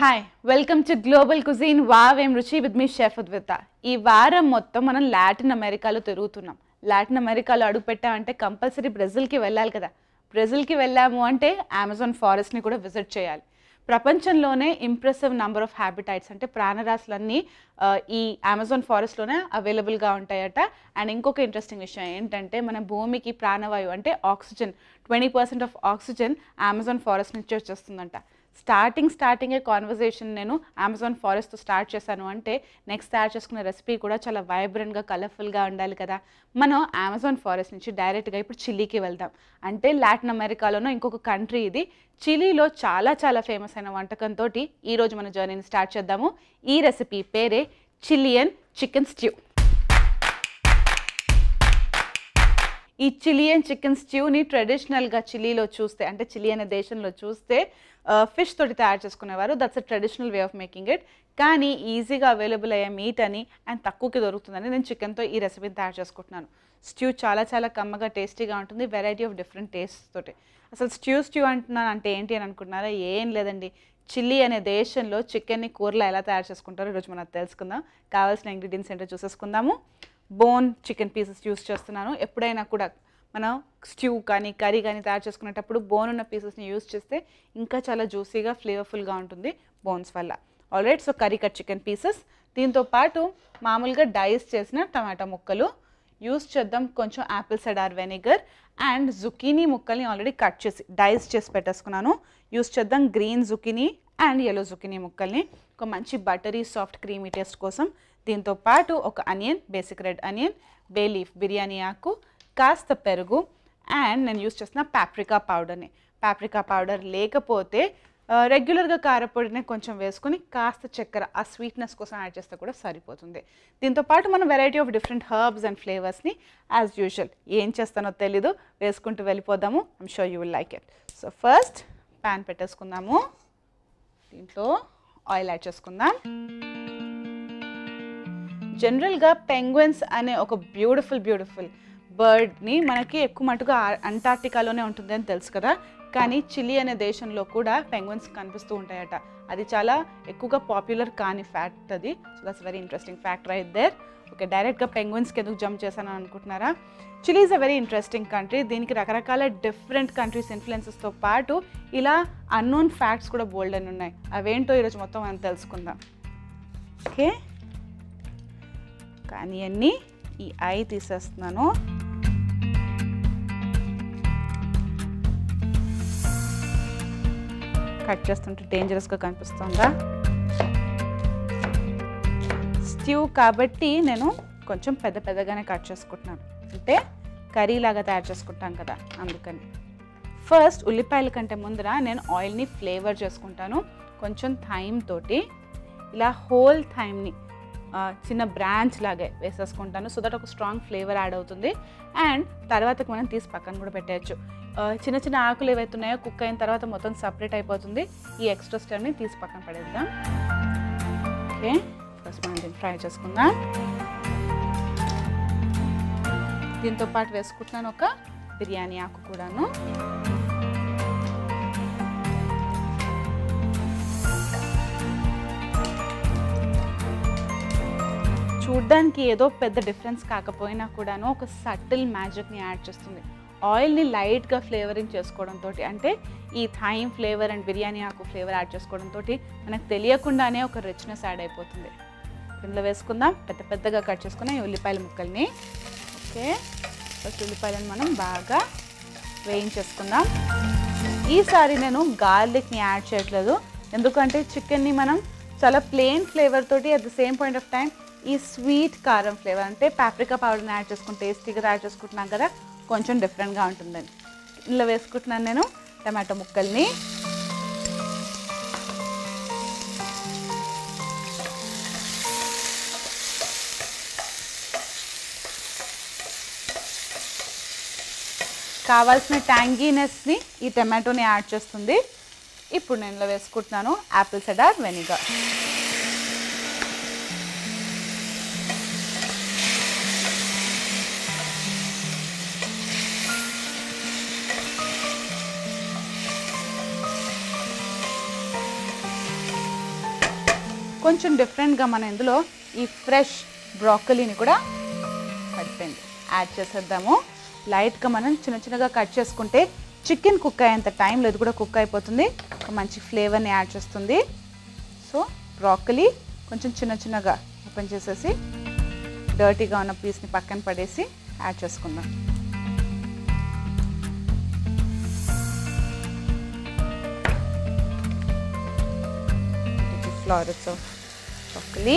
Hi welcome to global cuisine వావేం రుచి with me chef Udvitha. ఈ వారం మొత్తం మనం లాటిన్ అమెరికాలో తిరుగుతున్నాం. లాటిన్ అమెరికాలో అడుగు పెట్టామంటే కంపల్సరీ బ్రెజిల్కి వెళ్ళాలి కదా. బ్రెజిల్కి వెళ్ళాము అంటే అమెజాన్ ఫారెస్ట్ని కూడా విజిట్ చేయాలి. ప్రపంచంలోనే ఇంప్రెసివ్ నంబర్ ఆఫ్ హ్యాబిటైట్స్ అంటే ప్రాణరాశులన్నీ ఈ అమెజాన్ ఫారెస్ట్లోనే అవైలబుల్గా ఉంటాయట. అండ్ ఇంకొక ఇంట్రెస్టింగ్ విషయం ఏంటంటే మన భూమికి ప్రాణవాయువు అంటే oxygen 20% of oxygen Amazon forest నుంచి వచ్చేస్తుందంట. స్టార్టింగే కాన్వర్జేషన్ నేను అమెజాన్ ఫారెస్ట్తో స్టార్ట్ చేశాను అంటే నెక్స్ట్ తయారు చేసుకునే రెసిపీ కూడా చాలా వైబ్రెంట్గా కలర్ఫుల్గా ఉండాలి కదా. మనం అమెజాన్ ఫారెస్ట్ నుంచి డైరెక్ట్గా ఇప్పుడు చిలీకి వెళ్దాం. అంటే లాటిన్ అమెరికాలోనో ఇంకొక కంట్రీ ఇది. చిలీలో చాలా ఫేమస్ అయిన వంటకంతో ఈరోజు మన జర్నీని స్టార్ట్ చేద్దాము. ఈ రెసిపీ పేరే చిలియన్ చికెన్ స్ట్యూ. ఈ చిలియన్ చికెన్ స్ట్యూని ట్రెడిషనల్గా చిలీలో చూస్తే అంటే చిలీ అనే దేశంలో చూస్తే ఫిష్ తోటి తయారు చేసుకునేవారు. That's a traditional way of making it. కానీ ఈజీగా అవైలబుల్ అయ్యే మీట్ అని అండ్ తక్కువకి దొరుకుతుందని నేను చికెన్తో ఈ రెసిపీని తయారు చేసుకుంటున్నాను. స్ట్యూ చాలా కమ్మగా టేస్టీగా ఉంటుంది. వెరైటీ ఆఫ్ డిఫరెంట్ టేస్ట్ తోటి. అసలు స్ట్యూ అంటున్నాను అంటే ఏంటి అని అనుకుంటున్నారా? ఏం లేదండి, చిల్లీ అనే దేశంలో చికెన్ని కూరలో ఎలా తయారు చేసుకుంటారో ఈరోజు మనం తెలుసుకుందాం. కావాల్సిన ఇంగ్రీడియంట్స్ ఏంటో చూసేసుకుందాము. బోన్ చికెన్ పీసెస్ యూస్ చేస్తున్నాను. ఎప్పుడైనా కూడా మనం స్ట్యూ కానీ కర్రీ కానీ తయారు చేసుకునేటప్పుడు బోన్ ఉన్న పీసెస్ని యూస్ చేస్తే ఇంకా చాలా జ్యూసీగా ఫ్లేవర్ఫుల్గా ఉంటుంది బోన్స్ వల్ల. Alright, so curry cut chicken pieces. దీంతో పాటు మామూలుగా డైస్ చేసిన టమాటా ముక్కలు యూస్ చేద్దాం. కొంచెం యాపిల్ సైడార్ వెనిగర్ అండ్ జుకీనీ ముక్కల్ని ఆల్రెడీ కట్ చేసి డైస్ చేసి పెట్టేసుకున్నాను. యూస్ చేద్దాం green zucchini and yellow zucchini ముక్కల్ని ఒక మంచి బటరీ సాఫ్ట్ క్రీమీ టేస్ట్ కోసం. దీంతో పాటు ఒక onion, basic red onion, bay leaf, biryani ఆకు, కాస్త పెరుగు అండ్ నేను యూస్ చేస్తున్న పాప్రికా పౌడర్ని. పాప్రికా పౌడర్ లేకపోతే రెగ్యులర్గా కారపొడిని కొంచెం వేసుకొని కాస్త చక్కెర ఆ స్వీట్నెస్ కోసం యాడ్ చేస్తే కూడా సరిపోతుంది. దీంతో పాటు మనం variety of different herbs and ఫ్లేవర్స్ని యాజ్ యూజువల్ ఏం చేస్తానో తెలీదు వేసుకుంటూ వెళ్ళిపోదాము. I'm sure you will like it. So first pan పెట్టేసుకుందాము. దీంట్లో ఆయిల్ యాడ్ చేసుకుందాం. జనరల్గా పెంగ్విన్స్ అనే ఒక బ్యూటిఫుల్ బర్డ్ని మనకి ఎక్కువ మటుగా అంటార్టికాలోనే ఉంటుంది అని తెలుసు కదా. కానీ చిలీ అనే దేశంలో కూడా పెంగ్విన్స్ కనిపిస్తూ ఉంటాయట. అది చాలా ఎక్కువగా పాపులర్ కాని ఫ్యాక్ట్ అది. So that's very interesting fact right there. Okay, డైరెక్ట్గా పెంగ్విన్స్కి ఎందుకు జంప్ చేశాను అనుకుంటున్నారా? Chile is a very interesting country. దీనికి రకరకాల డిఫరెంట్ కంట్రీస్ ఇన్ఫ్లుయెన్సెస్తో పాటు ఇలా అన్నోన్ ఫ్యాక్ట్స్ కూడా బోల్డ్ అని ఉన్నాయి. అవేంటో ఈరోజు మొత్తం మనం తెలుసుకుందాం. ఓకే, కానీ అన్నీ ఈ ఐ తీసేస్తున్నాను. కట్ చేస్తుంటే డేంజరస్గా కనిపిస్తుందా? స్ట్యూ కాబట్టి నేను కొంచెం పెద్దగానే కట్ చేసుకుంటున్నాను. అంటే కర్రీలాగా తయారు చేసుకుంటాం కదా, అందుకని. ఫస్ట్ ఉల్లిపాయల కంటే ముందర నేను ఆయిల్ని ఫ్లేవర్ చేసుకుంటాను. కొంచెం థైమ్ తోటి ఇలా హోల్ థైమ్ని చిన్న బ్రాంచ్ లాగే వేసేసుకుంటాను. సో దట్ ఒక స్ట్రాంగ్ ఫ్లేవర్ యాడ్ అవుతుంది. అండ్ తర్వాతకి మనం తీసి పక్కన కూడా పెట్టేయచ్చు. చిన్న ఆకులు ఏవైతే ఉన్నాయో కుక్ అయిన తర్వాత మొత్తం సపరేట్ అయిపోతుంది. ఈ ఎక్స్ట్రా స్టెమ్ని తీసి పక్కన పడేద్దాం. ఓకే, ఫస్ట్ మనం దీన్ని ఫ్రై చేసుకుందాం. దీంతో పాటు వేసుకుంటున్నాను ఒక బిర్యానీ ఆకు కూడాను. చూడ్డానికి ఏదో పెద్ద డిఫరెన్స్ కాకపోయినా కూడాను ఒక సటిల్ మ్యాజిక్ని యాడ్ చేస్తుంది. ఆయిల్ని లైట్గా ఫ్లేవరింగ్ చేసుకోవడంతో అంటే ఈ థైమ్ ఫ్లేవర్ అండ్ బిర్యానీ ఆకు ఫ్లేవర్ యాడ్ చేసుకోవడంతో మనకు తెలియకుండానే ఒక రిచ్నెస్ యాడ్ అయిపోతుంది. ఇందులో వేసుకుందాం పెద్దగా కట్ చేసుకున్న ఈ ఉల్లిపాయల ముక్కల్ని. ఓకే, ఫస్ట్ ఉల్లిపాయలను మనం బాగా వేయించేసుకుందాం. ఈసారి నేను గార్లిక్ని యాడ్ చేయట్లేదు, ఎందుకంటే చికెన్ని మనం చాలా ప్లెయిన్ ఫ్లేవర్ తోటి at the same point of time ఈ స్వీట్ కారం ఫ్లేవర్ అంటే పాప్రికా పౌడర్ని యాడ్ చేసుకుని టేస్టీగా తయారు చేసుకుంటున్నాం కదా, కొంచెం డిఫరెంట్గా ఉంటుందని ఇందులో వేసుకుంటున్నాను నేను టమాటో ముక్కల్ని. కావాల్సిన ట్యాంగీనెస్ని ఈ టమాటోని యాడ్ చేస్తుంది. ఇప్పుడు నేను ఇందులో వేసుకుంటున్నాను యాపిల్ సైడార్ వెనిగర్. కొంచెం డిఫరెంట్గా మనం ఇందులో ఈ ఫ్రెష్ బ్రాకలీని కూడా యాడ్ చేసేద్దాము. లైట్గా మనం చిన్న చిన్నగా కట్ చేసుకుంటే చికెన్ కుక్ అయ్యేంత టైంలో ఇది కూడా కుక్ అయిపోతుంది, ఒక మంచి ఫ్లేవర్ని యాడ్ చేస్తుంది. సో బ్రాకలీ కొంచెం చిన్న చిన్నగా ఓపెన్ చేసేసి డర్టీగా ఉన్న పీస్ని పక్కన పడేసి యాడ్ చేసుకుందాం. Florals of broccoli.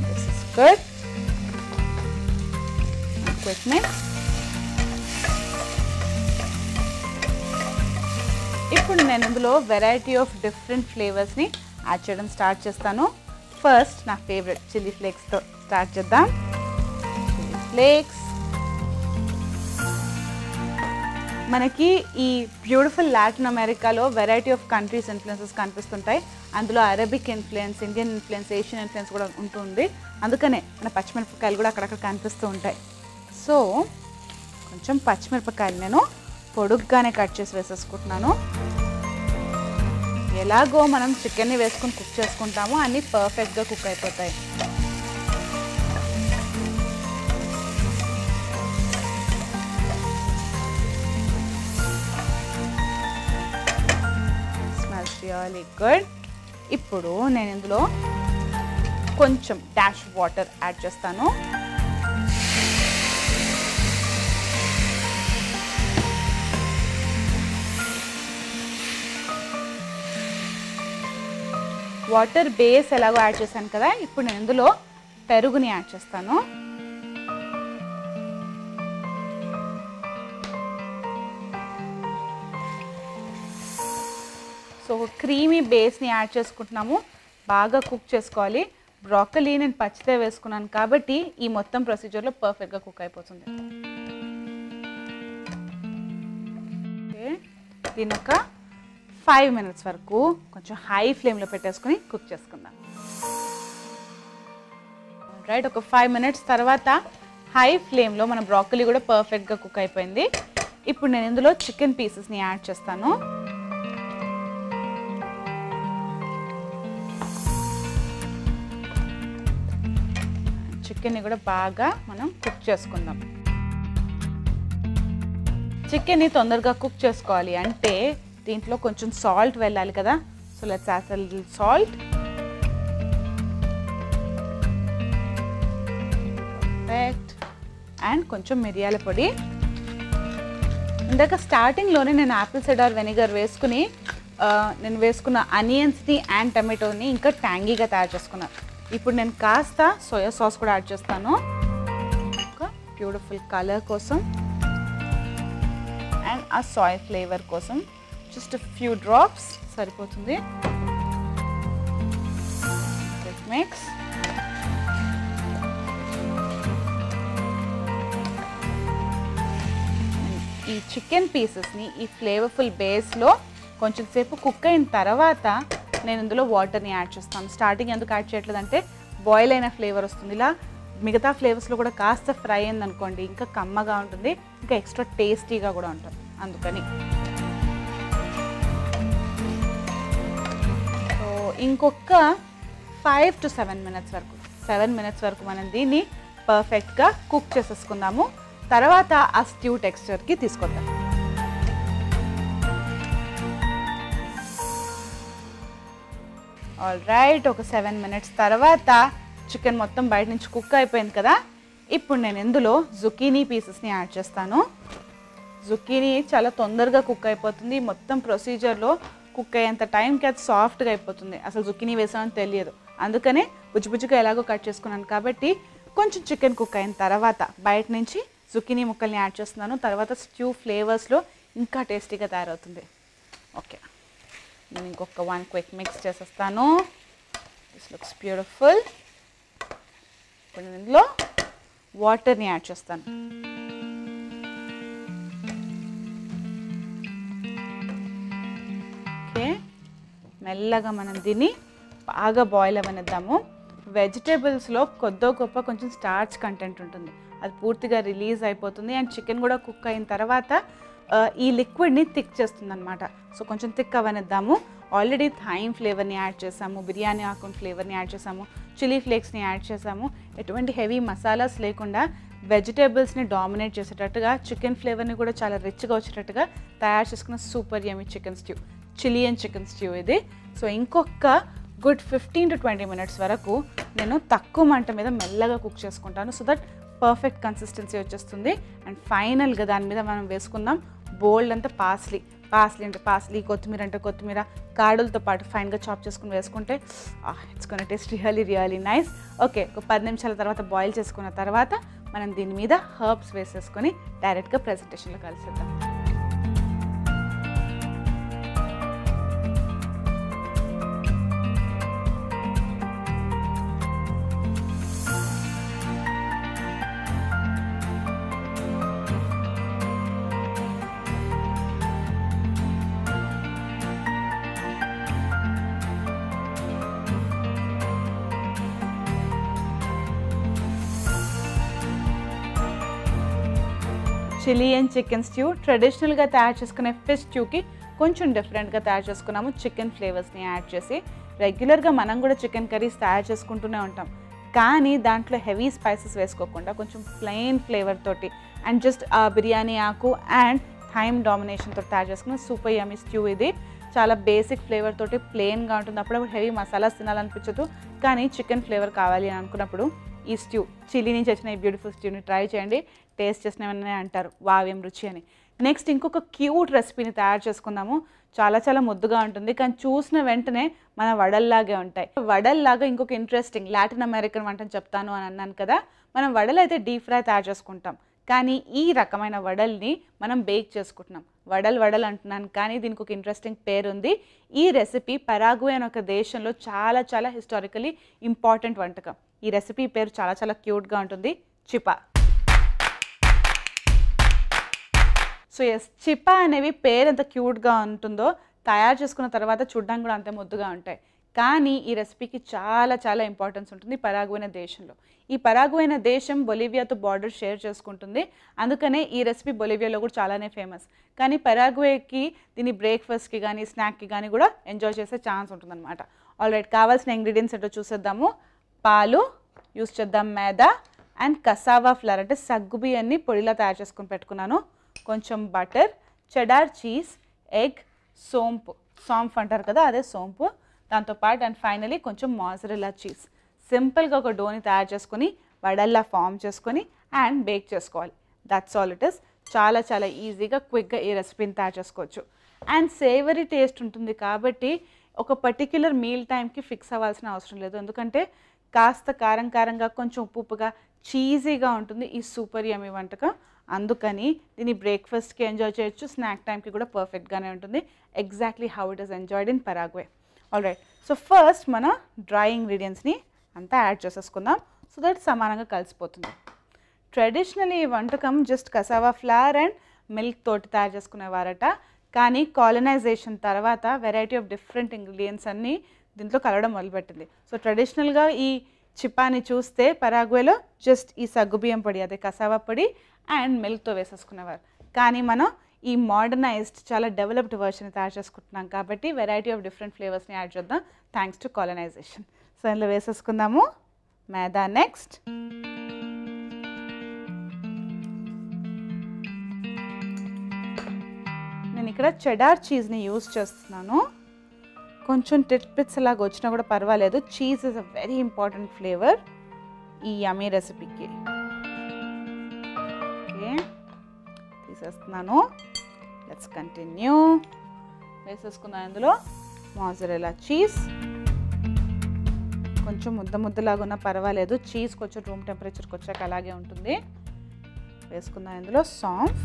This is good. Quick mix. ఇప్పుడు నేను ఇందులో వెరైటీ ఆఫ్ డిఫరెంట్ ఫ్లేవర్స్ని యాడ్ చేయడం స్టార్ట్ చేస్తాను. ఫస్ట్ నా ఫేవరెట్ చిల్లీ ఫ్లేక్స్తో స్టార్ట్ చేద్దాం. చిల్లీ ఫ్లేక్స్ మనకి ఈ బ్యూటిఫుల్ లాటిన్ అమెరికాలో వెరైటీ ఆఫ్ కంట్రీస్ ఇన్ఫ్లుయెన్సెస్ కనిపిస్తుంటాయి. అందులో Arabic influence, Indian influence, Asian influence కూడా ఉంటుంది. అందుకనే మన పచ్చిమిరపకాయలు కూడా అక్కడక్కడ కనిపిస్తూ ఉంటాయి. సో కొంచెం పచ్చిమిరపకాయలు నేను పొడుగ్గానే కట్ చేసి వేసేసుకుంటున్నాను. ఎలాగో మనం చికెన్ని వేసుకుని కుక్ చేసుకుంటామో అన్నీ పర్ఫెక్ట్గా కుక్ అయిపోతాయి. Smells really good. ఇప్పుడు నేను ఇందులో కొంచెం డాష్ వాటర్ యాడ్ చేస్తాను. వాటర్ బేస్ ఎలాగో యాడ్ చేశాను కదా, ఇప్పుడు నేను ఇందులో పెరుగుని యాడ్ చేస్తాను. సో క్రీమీ బేస్ని యాడ్ చేసుకుంటున్నాము. బాగా కుక్ చేసుకోవాలి. బ్రాకలీ నేను పచ్చితే వేసుకున్నాను కాబట్టి ఈ మొత్తం ప్రొసీజర్లో పర్ఫెక్ట్గా కుక్ అయిపోతుంది. దీని ఒక 5 minutes వరకు కొంచెం హై ఫ్లేమ్లో పెట్టేసుకుని కుక్ చేసుకుందాం. రైట్, ఒక 5 minutes తర్వాత హై ఫ్లేమ్లో మన బ్రాకలీ కూడా పర్ఫెక్ట్గా కుక్ అయిపోయింది. ఇప్పుడు నేను ఇందులో చికెన్ పీసెస్ని యాడ్ చేస్తాను. చికెన్ని కూడా బాగా మనం కుక్ చేసుకుందాం. చికెన్ని తొందరగా కుక్ చేసుకోవాలి అంటే దీంట్లో కొంచెం సాల్ట్ వెళ్ళాలి కదా. So let's add a little salt. Perfect. And కొంచెం మిరియాల పొడి. ఇందాక స్టార్టింగ్లోనే నేను యాపిల్ సైడర్ వెనిగర్ వేసుకుని నేను వేసుకున్న ఆనియన్స్ని అండ్ టమాటోని ఇంకా ట్యాంగీగా తయారు చేసుకున్నాను. ఇప్పుడు నేను కాస్త సోయా సాస్ కూడా యాడ్ చేస్తాను, ఒక బ్యూటిఫుల్ కలర్ కోసం అండ్ ఆ సాయ్ ఫ్లేవర్ కోసం. జస్ట్ ఫ్యూ డ్రాప్స్ సరిపోతుంది. మిక్స్. ఈ చికెన్ పీసెస్ని ఈ ఫ్లేవర్ఫుల్ బేస్లో కొంచెం సేపు కుక్ అయిన తర్వాత నేను ఇందులో వాటర్ని యాడ్ చేస్తాను. స్టార్టింగ్ ఎందుకు యాడ్ చేయట్లేదంటే బాయిల్ అయిన ఫ్లేవర్ వస్తుంది. ఇలా మిగతా ఫ్లేవర్స్లో కూడా కాస్త ఫ్రై అయింది అనుకోండి ఇంకా కమ్మగా ఉంటుంది, ఇంకా ఎక్స్ట్రా టేస్టీగా కూడా ఉంటుంది. అందుకని ఇంకొక 5 to 7 minutes వరకు 7 minutes వరకు మనం దీన్ని పర్ఫెక్ట్గా కుక్ చేసేసుకుందాము. తర్వాత ఆ స్ట్యూ టెక్స్చర్కి తీసుకొద్దాం. ఆల్ రైట్, ఒక 7 minutes తర్వాత చికెన్ మొత్తం బయట నుంచి కుక్ అయిపోయింది కదా. ఇప్పుడు నేను ఇందులో జుకీనీ పీసెస్ని యాడ్ చేస్తాను. జుకీనీ చాలా తొందరగా కుక్ అయిపోతుంది. మొత్తం ప్రొసీజర్లో కుక్ అయ్యేంత టైంకి అది సాఫ్ట్గా అయిపోతుంది. అసలు జుకీనీ వేసామని తెలియదు. అందుకనే బుజ్జిబుజ్జిగా ఎలాగో కట్ చేసుకున్నాను కాబట్టి కొంచెం చికెన్ కుక్ అయిన తర్వాత బయట నుంచి జుకీనీ ముక్కల్ని యాడ్ చేస్తున్నాను. తర్వాత స్ట్యూ ఫ్లేవర్స్లో ఇంకా టేస్టీగా తయారవుతుంది. ఓకే, నేను ఇంకొక 1 క్విక్ మిక్స్ చేసేస్తాను. This looks beautiful. ఇప్పుడు నేను ఇందులో వాటర్ని యాడ్ చేస్తాను. ఓకే, మెల్లగా మనం దీన్ని బాగా బాయిల్ అవ్వనిద్దాము. వెజిటేబుల్స్లో కొద్దో గొప్ప కొంచెం స్టార్చ్ కంటెంట్ ఉంటుంది, అది పూర్తిగా రిలీజ్ అయిపోతుంది. అండ్ చికెన్ కూడా కుక్ అయిన తర్వాత ఈ లిక్విడ్ని థిక్ చేస్తుంది అనమాట. సో కొంచెం థిక్ అవనిద్దాము. ఆల్రెడీ థైమ్ ఫ్లేవర్ని యాడ్ చేసాము, బిర్యానీ ఆకు ఫ్లేవర్ని యాడ్ చేసాము, చిల్లీ ఫ్లేక్స్ని యాడ్ చేసాము. ఎటువంటి హెవీ మసాలాస్ లేకుండా వెజిటేబుల్స్ని డామినేట్ చేసేటట్టుగా చికెన్ ఫ్లేవర్ని కూడా చాలా రిచ్గా వచ్చేటట్టుగా తయారు చేసుకున్న సూపర్ యమ్మీ chicken stew, Chilean chicken stew ఇది. సో ఇంకొక గుడ్ 15 to 20 minutes వరకు నేను తక్కువ మంట మీద మెల్లగా కుక్ చేసుకుంటాను. సో దట్ పర్ఫెక్ట్ కన్సిస్టెన్సీ వచ్చేస్తుంది. అండ్ ఫైనల్గా దాని మీద మనం వేసుకుందాం బోల్డ్ అంతా పాస్లీ అంటే పాస్లీ, కొత్తిమీర అంటే కొత్తిమీర, కాడులతో పాటు ఫైన్గా చాప్ చేసుకుని వేసుకుంటే it's gonna taste really nice. Okay, ఒక 10 నిమిషాల తర్వాత బాయిల్ చేసుకున్న తర్వాత మనం దీని మీద హర్బ్స్ వేసేసుకొని డైరెక్ట్గా ప్రెజెంటేషన్లో కలిసిద్దాం. చిలియన్ చికెన్ స్ట్యూ ట్రెడిషనల్గా తయారు చేసుకునే ఫిష్ స్ట్యూకి కొంచెం డిఫరెంట్గా తయారు చేసుకున్నాము. చికెన్ ఫ్లేవర్స్ని యాడ్ చేసి రెగ్యులర్గా మనం కూడా చికెన్ కర్రీస్ తయారు చేసుకుంటూనే ఉంటాం, కానీ దాంట్లో హెవీ స్పైసెస్ వేసుకోకుండా కొంచెం ప్లెయిన్ ఫ్లేవర్ తోటి అండ్ జస్ట్ బిర్యానీ ఆకు అండ్ థైమ్ డామినేషన్తో తయారు చేసుకున్న సూపర్ యమ్మీ స్ట్యూ ఇది. చాలా బేసిక్ ఫ్లేవర్ తోటి ప్లెయిన్గా ఉంటుంది. అప్పుడప్పుడు హెవీ మసాలాస్ తినాలనిపించదు, కానీ చికెన్ ఫ్లేవర్ కావాలి అని అనుకున్నప్పుడు ఈ స్ట్యూ, చిల్లీ నుంచి వచ్చిన ఈ బ్యూటిఫుల్ స్ట్యూని ట్రై చేయండి. టేస్ట్ చేసినవన్నీ అంటారు వావ్ ఏం రుచి అని. నెక్స్ట్ ఇంకొక క్యూట్ రెసిపీని తయారు చేసుకుందాము. చాలా ముద్దుగా ఉంటుంది, కానీ చూసిన వెంటనే మన వడల్లాగే ఉంటాయి. వడల్లాగా ఇంకొక ఇంట్రెస్టింగ్ లాటిన్ అమెరికన్ వంటని చెప్తాను అని అన్నాను కదా. మనం వడలు అయితే డీప్ ఫ్రై తయారు చేసుకుంటాం, కానీ ఈ రకమైన వడల్ని మనం బేక్ చేసుకుంటున్నాం. వడలు అంటున్నాను, కానీ దీనికి ఒక ఇంట్రెస్టింగ్ పేరు ఉంది. ఈ రెసిపీ పరాగ్వే అనే ఒక దేశంలో చాలా హిస్టారికలీ ఇంపార్టెంట్ వంటకం. ఈ రెసిపీ పేరు చాలా క్యూట్గా ఉంటుంది, చిపా. సో ఎస్, చిపా అనేవి పేరు ఎంత క్యూట్గా ఉంటుందో తయారు చేసుకున్న తర్వాత చూడడానికి కూడా అంతే ముద్దుగా ఉంటాయి. కానీ ఈ రెసిపీకి చాలా ఇంపార్టెన్స్ ఉంటుంది పరాగ్వే దేశంలో. ఈ పరాగ్వే దేశం బొలివియాతో బార్డర్ షేర్ చేసుకుంటుంది, అందుకనే ఈ రెసిపీ బొలివియాలో కూడా చాలానే ఫేమస్. కానీ పరాగ్వేకి దీని బ్రేక్ఫాస్ట్కి కానీ స్నాక్కి కానీ కూడా ఎంజాయ్ చేసే ఛాన్స్ ఉంటుందన్నమాట. ఆల్రైట్, కావాల్సిన ఇంగ్రీడియంట్స్ ఏంటో చూసేద్దాము. పాలు యూస్ చేద్దాం, మైదా అండ్ కసావా ఫ్లవర్ అంటే సగ్గుబియ్యాన్ని పొడిలా తయారు చేసుకుని పెట్టుకున్నాను, కొంచెం బటర్, చెడార్ చీజ్, ఎగ్, సోంపు అంటారు కదా అదే సోంపు, దాంతోపాటు అండ్ ఫైనలీ కొంచెం మాజరెల్లా చీజ్. సింపుల్గా ఒక డోని తయారు చేసుకొని వడల్లా ఫామ్ చేసుకొని అండ్ బేక్ చేసుకోవాలి. That's all it is. చాలా ఈజీగా క్విక్గా ఈ రెసిపీని తయారు చేసుకోవచ్చు. అండ్ సేవరీ టేస్ట్ ఉంటుంది కాబట్టి ఒక పర్టిక్యులర్ మీల్ టైంకి ఫిక్స్ అవ్వాల్సిన అవసరం లేదు, ఎందుకంటే కాస్త కారంగా కొంచెం ఉప్పుగా చీజీగా ఉంటుంది ఈ సూపర్ యమ్మీ వంటకం. అందుకని దీన్ని బ్రేక్ఫాస్ట్కి ఎంజాయ్ చేయొచ్చు, స్నాక్ టైంకి కూడా పర్ఫెక్ట్గానే ఉంటుంది. Exactly how it is enjoyed in Paraguay. Alright, so first మన డ్రై ఇంగ్రీడియంట్స్ని అంతా యాడ్ చేసేసుకుందాం సో దట్ సమానంగా కలిసిపోతుంది. ట్రెడిషనల్లీ ఈ వంటకం just cassava flower and milk తోటి తయారు చేసుకునేవారట, కానీ కాలనైజేషన్ తర్వాత వెరైటీ ఆఫ్ డిఫరెంట్ ఇంగ్రీడియంట్స్ అన్నీ దీంట్లో కలవడం మొదలుపెట్టింది. సో ట్రెడిషనల్గా ఈ చిపాని చూస్తే పరాగ్వేలో జస్ట్ ఈ సగ్గుబియ్యం పొడి, అదే కసావా పొడి అండ్ మిల్క్తో వేసేసుకునేవారు. కానీ మనం ఈ మోడర్నైజ్డ్ చాలా డెవలప్డ్ వర్షన్ తయారు చేసుకుంటున్నాం కాబట్టి వెరైటీ ఆఫ్ డిఫరెంట్ ఫ్లేవర్స్ని యాడ్ చేద్దాం థ్యాంక్స్ టు కాలనైజేషన్. సో ఇందులో వేసేసుకుందాము మైదా. నెక్స్ట్ నేను ఇక్కడ చెడార్ చీజ్ని యూజ్ చేస్తున్నాను. కొంచెం టిట్పిట్స్ లాగా వచ్చినా కూడా పర్వాలేదు, cheese is a very important flavour ఈ యమ్మీ రెసిపీకి. ఓకే, తీసేస్తున్నాను. Let's continue. వేసేసుకున్నాను ఇందులో మోజరెల్లా చీజ్, కొంచెం ముద్దలాగా ఉన్నా పర్వాలేదు, చీజ్ కొంచెం రూమ్ టెంపరేచర్కి వచ్చాక అలాగే ఉంటుంది. వేసుకున్నాను ఇందులో సాంఫ్,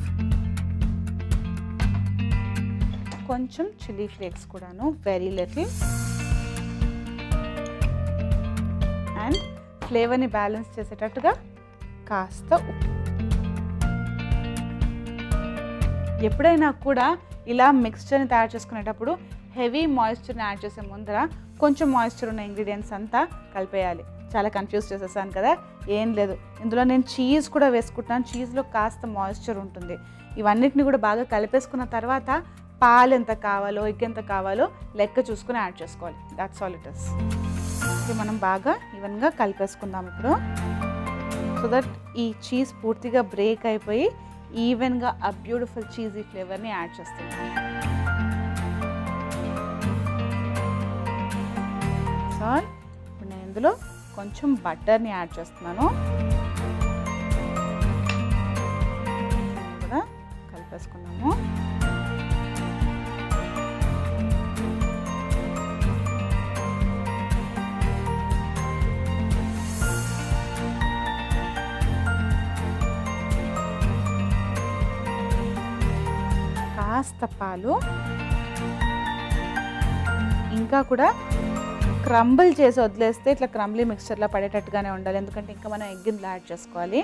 కొంచెం చిల్లీ ఫ్లేక్స్ కూడాను, వెరీ లిటిల్, అండ్ ఫ్లేవర్ని బ్యాలెన్స్ చేసేటట్టుగా కాస్త ఉప్పు. ఎప్పుడైనా కూడా ఇలా మిక్స్చర్ని తయారు చేసుకునేటప్పుడు హెవీ మాయిశ్చర్ని యాడ్ చేసే ముందర కొంచెం మాయిశ్చర్ ఉన్న ఇంగ్రీడియంట్స్ అంతా కలిపేయాలి. చాలా కన్ఫ్యూజ్ చేసేసాను కదా. ఏం లేదు, ఇందులో నేను చీజ్ కూడా వేసుకుంటున్నాను. చీజ్లో కాస్త మాయిశ్చర్ ఉంటుంది. ఇవన్నిటిని కూడా బాగా కలిపేసుకున్న తర్వాత పాలు ఎంత కావాలో ఎగ్ ఎంత కావాలో లెక్క చూసుకుని యాడ్ చేసుకోవాలి. That's all it is. మనం బాగా ఈవెన్గా కలిపేసుకుందాం ఇప్పుడు, సో దట్ ఈ చీజ్ పూర్తిగా బ్రేక్ అయిపోయి ఈవెన్గా ఆ బ్యూటిఫుల్ చీజీ ఫ్లేవర్ని యాడ్ చేస్తుంది. సో ఇప్పుడు నేను ఇందులో కొంచెం బటర్ని యాడ్ చేస్తున్నాను. కూడా కలిపేసుకున్నాము. కాస్త పాలు, ఇంకా కూడా క్రంబుల్ చేసి వదిలేస్తే ఇట్లా క్రంబ్లీ మిక్స్చర్లో పడేటట్టుగానే ఉండాలి, ఎందుకంటే ఇంకా మనం ఎగ్ ఇందులో యాడ్ చేసుకోవాలి.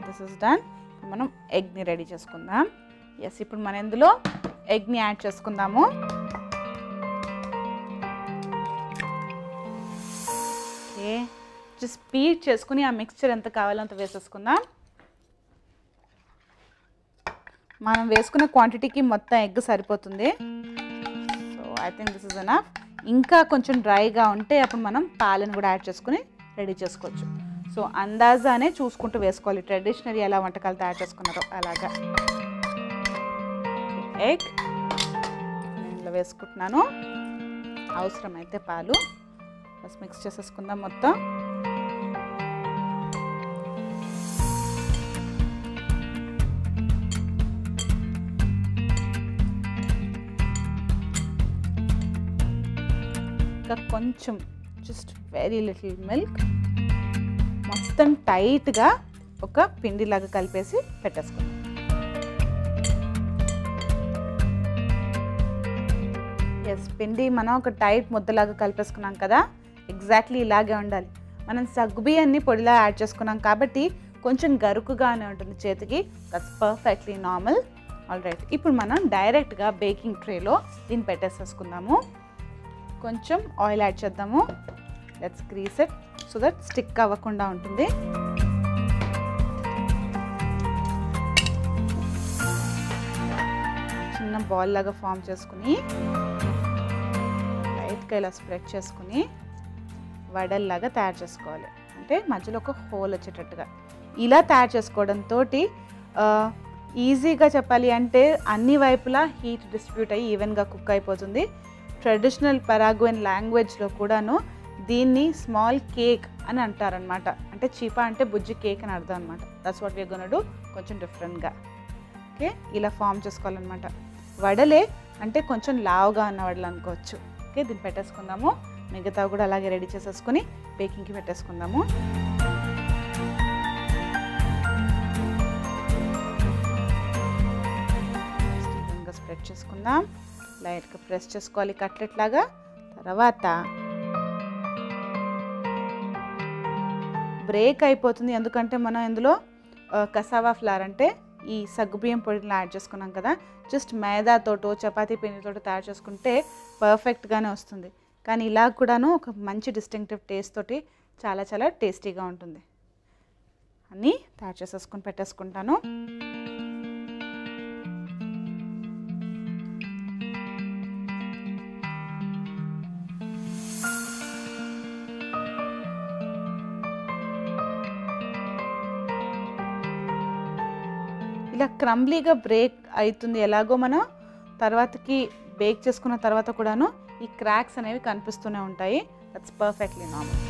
This is done. మనం ఎగ్ని రెడీ చేసుకుందాం. ఎస్, ఇప్పుడు మనం ఇందులో ఎగ్ని యాడ్ చేసుకుందాము. ఓకే, జస్ట్ స్పీడ్ చేసుకుని ఆ మిక్స్చర్ ఎంత కావాలో అంత వేసేసుకుందాం. మనం వేసుకున్న క్వాంటిటీకి మొత్తం ఎగ్ సరిపోతుంది. So I think this is enough. ఇంకా కొంచెం డ్రైగా ఉంటే అప్పుడు మనం పాలను కూడా యాడ్ చేసుకుని రెడీ చేసుకోవచ్చు. సో అందాజానే చూసుకుంటూ వేసుకోవాలి, ట్రెడిషనల్ ఎలా వంటకాలు తయారు చేసుకున్నారో అలాగా. ఎగ్ ఇందులో వేసుకుంటున్నాను. అవసరమైతే పాలు బస్ మిక్స్ చేసేసుకుందాం మొత్తం. కొంచెం జస్ట్ వెరీ లిటిల్ మిల్క్, మొత్తం టైట్గా ఒక పిండిలాగా కలిపేసి పెట్టేసుకుందాం. ఎస్, పిండి మనం ఒక టైట్ ముద్దలాగా కలిపేసుకున్నాం కదా, ఎగ్జాక్ట్లీ ఇలాగే ఉండాలి. మనం సగ్గుబియ్యాన్ని పొడిలా యాడ్ చేసుకున్నాం కాబట్టి కొంచెం గరుకుగానే ఉంటుంది చేతికి. That's perfectly normal. All right, ఇప్పుడు మనం డైరెక్ట్గా బేకింగ్ ట్రేలో దీన్ని పెట్టేసేసుకుందాము. కొంచెం ఆయిల్ యాడ్ చేద్దాము. Let's grease it so that stick అవ్వకుండా ఉంటుంది. చిన్న బాల్ లాగా ఫామ్ చేసుకుని లైట్గా ఇలా స్ప్రెడ్ చేసుకుని వడల్లాగా తయారు చేసుకోవాలి. అంటే మధ్యలో ఒక హోల్ వచ్చేటట్టుగా ఇలా తయారు చేసుకోవడంతో ఈజీగా చెప్పాలి అంటే అన్ని వైపులా హీట్ డిస్ట్రిబ్యూట్ అయ్యి ఈవెన్గా కుక్ అయిపోతుంది. ట్రెడిషనల్ పరాగ్వేన్ లాంగ్వేజ్లో కూడాను దీన్ని స్మాల్ కేక్ అని అంటారనమాట. అంటే చీపా అంటే బుజ్జి కేక్ అని అర్థం అనమాట. That's what we're gonna do, కొంచెం డిఫరెంట్గా. ఓకే, ఇలా ఫామ్ చేసుకోవాలన్నమాట. వడలే అంటే కొంచెం లావుగా ఉన్న వడలు అనుకోవచ్చు. ఓకే, దీన్ని పెట్టేసుకుందాము. మిగతా కూడా అలాగే రెడీ చేసేసుకొని బేకింగ్కి పెట్టేసుకుందాము. స్టీవెన్గా స్ప్రెడ్ చేసుకుందాం. లైట్గా ప్రెస్ చేసుకోవాలి కట్లెట్ లాగా. తర్వాత బ్రేక్ అయిపోతుంది, ఎందుకంటే మనం ఇందులో కసావా ఫ్లవర్ అంటే ఈ సగ్గుబియ్యం పొడిని యాడ్ చేసుకున్నాం కదా. జస్ట్ మైదాతోటో చపాతీ పిండితోటో తయారు చేసుకుంటే పర్ఫెక్ట్గానే వస్తుంది. కానీ ఇలా కూడాను ఒక మంచి డిస్టింక్టివ్ టేస్ట్ తోటి చాలా చాలా టేస్టీగా ఉంటుంది. అన్నీ తయారు చేసేసుకొని పెట్టేసుకుంటాను. ఇలా క్రంబ్లీగా బ్రేక్ అవుతుంది. ఎలాగో మనం తర్వాతకి బేక్ చేసుకున్న తర్వాత కూడాను ఈ క్రాక్స్ అనేవి కనిపిస్తూనే ఉంటాయి. That's perfectly normal.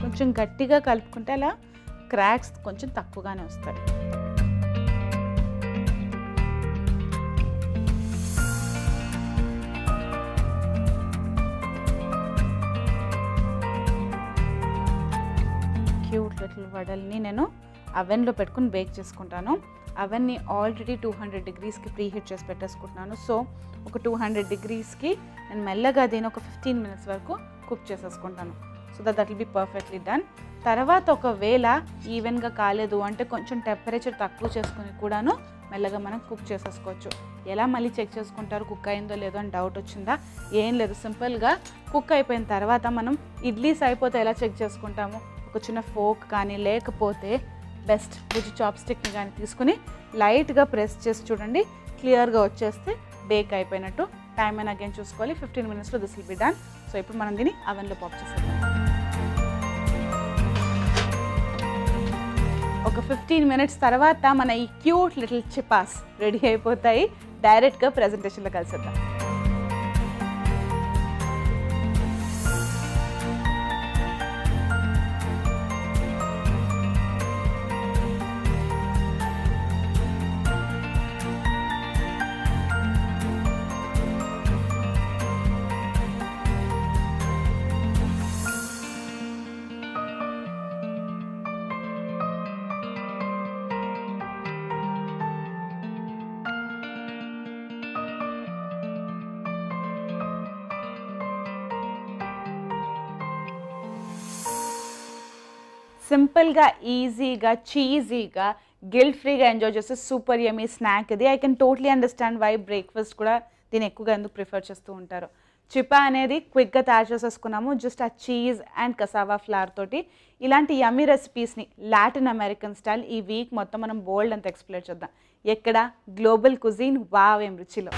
కొంచెం గట్టిగా కలుపుకుంటే అలా క్రాక్స్ కొంచెం తక్కువగానే వస్తాయి. క్యూట్ లిటిల్ వడల్ని నేను అవెన్లో పెట్టుకుని బేక్ చేసుకుంటాను. అవెన్ని ఆల్రెడీ 200 డిగ్రీస్కి ప్రీ హీట్ చేసి పెట్టేసుకుంటున్నాను. సో ఒక 200 డిగ్రీస్కి నేను మెల్లగా దీన్ని ఒక 15 మినిట్స్ వరకు కుక్ చేసేసుకుంటాను. So that will be perfectly done. తర్వాత ఒకవేళ ఈవెన్గా కాలేదు అంటే కొంచెం టెంపరేచర్ తక్కువ చేసుకుని కూడాను మెల్లగా మనం కుక్ చేసేసుకోవచ్చు. ఎలా మళ్ళీ చెక్ చేసుకుంటారు కుక్ అయిందో లేదో అని డౌట్ వచ్చిందా? ఏం లేదు, సింపుల్గా కుక్ అయిపోయిన తర్వాత మనం ఇడ్లీస్ అయిపోతే ఎలా చెక్ చేసుకుంటాము, ఒక చిన్న ఫోక్ కానీ లేకపోతే బెస్ట్ బుజ్జి చాప్స్టిక్ని కానీ తీసుకుని లైట్గా ప్రెస్ చేసి చూడండి, క్లియర్గా వచ్చేస్తే బేక్ అయిపోయినట్టు. టైం అయినా అగైన్ చూసుకోవాలి. 15 మినిట్స్లో this will be done. So ఇప్పుడు మనం దీన్ని అవెన్లో పాప్ చేసేద్దాం. ఒక 15 మినిట్స్ తర్వాత మన ఈ క్యూట్ లిటిల్ చిపాస్ రెడీ అయిపోతాయి. డైరెక్ట్గా ప్రెజెంటేషన్లో కలిసేద్దాం. సింపుల్గా ఈజీగా చీజీగా గిల్ట్ ఫ్రీగా ఎంజాయ్ చేస్తే సూపర్ యమీ స్నాక్ ఇది. I can totally understand why breakfast కూడా దీన్ని ఎక్కువగా ఎందుకు ప్రిఫర్ చేస్తూ ఉంటారు. చిపా అనేది క్విక్గా తయారు చేసేసుకున్నాము జస్ట్ ఆ చీజ్ అండ్ కసావా ఫ్లవర్ తోటి. ఇలాంటి యమ్మీ రెసిపీస్ని లాటిన్ అమెరికన్ స్టైల్ ఈ వీక్ మొత్తం మనం బోల్డ్ అంత ఎక్స్ప్లోర్ చేద్దాం. ఎక్కడ? గ్లోబల్ కుజీన్ వావ్ ఏం రుచిలో.